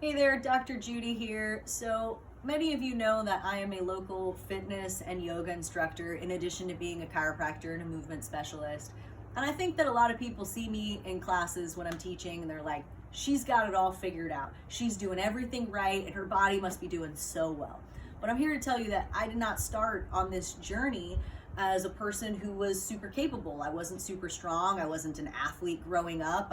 Hey there, Dr. Judy here. So many of you know that I am a local fitness and yoga instructor in addition to being a chiropractor and a movement specialist. And I think that a lot of people see me in classes when I'm teaching and they're like, she's got it all figured out. She's doing everything right and her body must be doing so well. But I'm here to tell you that I did not start on this journey as a person who was super capable. I wasn't super strong. I wasn't an athlete growing up.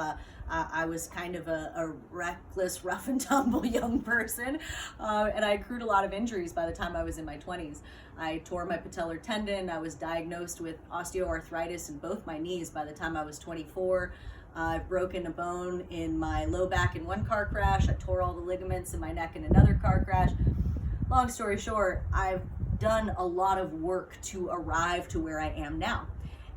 I was kind of a reckless, rough and tumble young person, and I accrued a lot of injuries by the time I was in my 20s. I tore my patellar tendon. I was diagnosed with osteoarthritis in both my knees by the time I was 24. I've broken a bone in my low back in one car crash. I tore all the ligaments in my neck in another car crash. Long story short, I've done a lot of work to arrive to where I am now.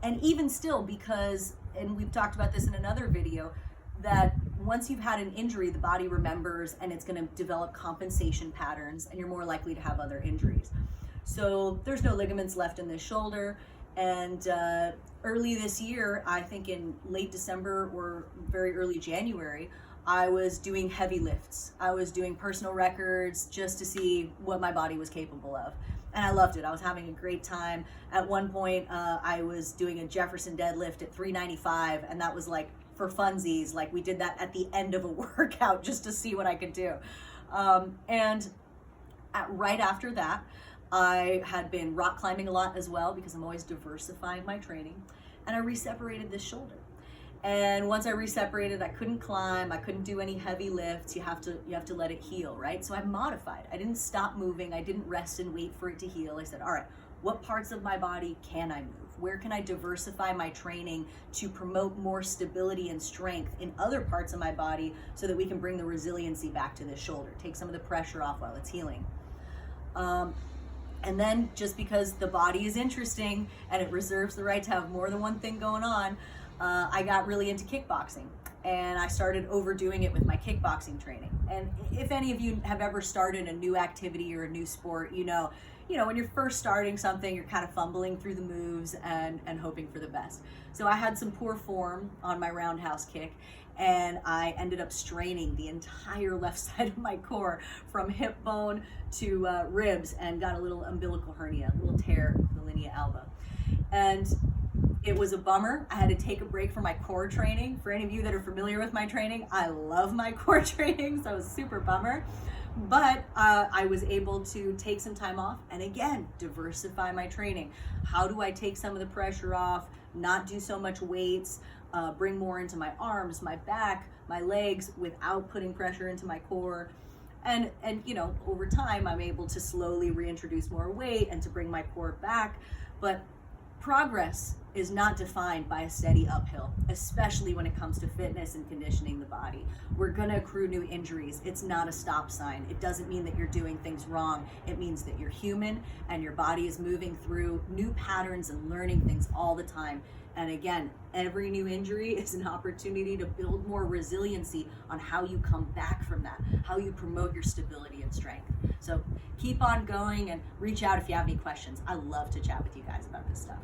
And even still, because, and we've talked about this in another video, that once you've had an injury, the body remembers and it's going to develop compensation patterns and you're more likely to have other injuries. So there's no ligaments left in this shoulder. And early this year, I think in late December or very early January, I was doing heavy lifts. I was doing personal records just to see what my body was capable of. And I loved it. I was having a great time. At one point, I was doing a Jefferson deadlift at 395, and that was like for funsies. Like we did that at the end of a workout just to see what I could do. Right after that, I had been rock climbing a lot as well because I'm always diversifying my training. And I reseparated this shoulder. And once I reseparated, I couldn't climb, I couldn't do any heavy lifts. You have to let it heal, right? So I modified. I didn't stop moving. I didn't rest and wait for it to heal. I said, all right, what parts of my body can I move? Where can I diversify my training to promote more stability and strength in other parts of my body so that we can bring the resiliency back to this shoulder, take some of the pressure off while it's healing. And then just because the body is interesting and it reserves the right to have more than one thing going on, I got really into kickboxing and I started overdoing it with my kickboxing training. And if any of you have ever started a new activity or a new sport, you know, when you're first starting something, you're kind of fumbling through the moves and hoping for the best. So I had some poor form on my roundhouse kick and I ended up straining the entire left side of my core from hip bone to ribs and got a little umbilical hernia, a little tear of the linea alba. And it was a bummer. I had to take a break from my core training. For any of you that are familiar with my training, I love my core training, so it was a super bummer. But I was able to take some time off and again, diversify my training. How do I take some of the pressure off, not do so much weights, bring more into my arms, my back, my legs without putting pressure into my core? And over time, I'm able to slowly reintroduce more weight and to bring my core back. But progress is not defined by a steady uphill, especially when it comes to fitness and conditioning the body. We're going to accrue new injuries. It's not a stop sign. It doesn't mean that you're doing things wrong. It means that you're human and your body is moving through new patterns and learning things all the time. And again, every new injury is an opportunity to build more resiliency on how you come back from that, how you promote your stability and strength. So keep on going and reach out if you have any questions. I love to chat with you guys about this stuff.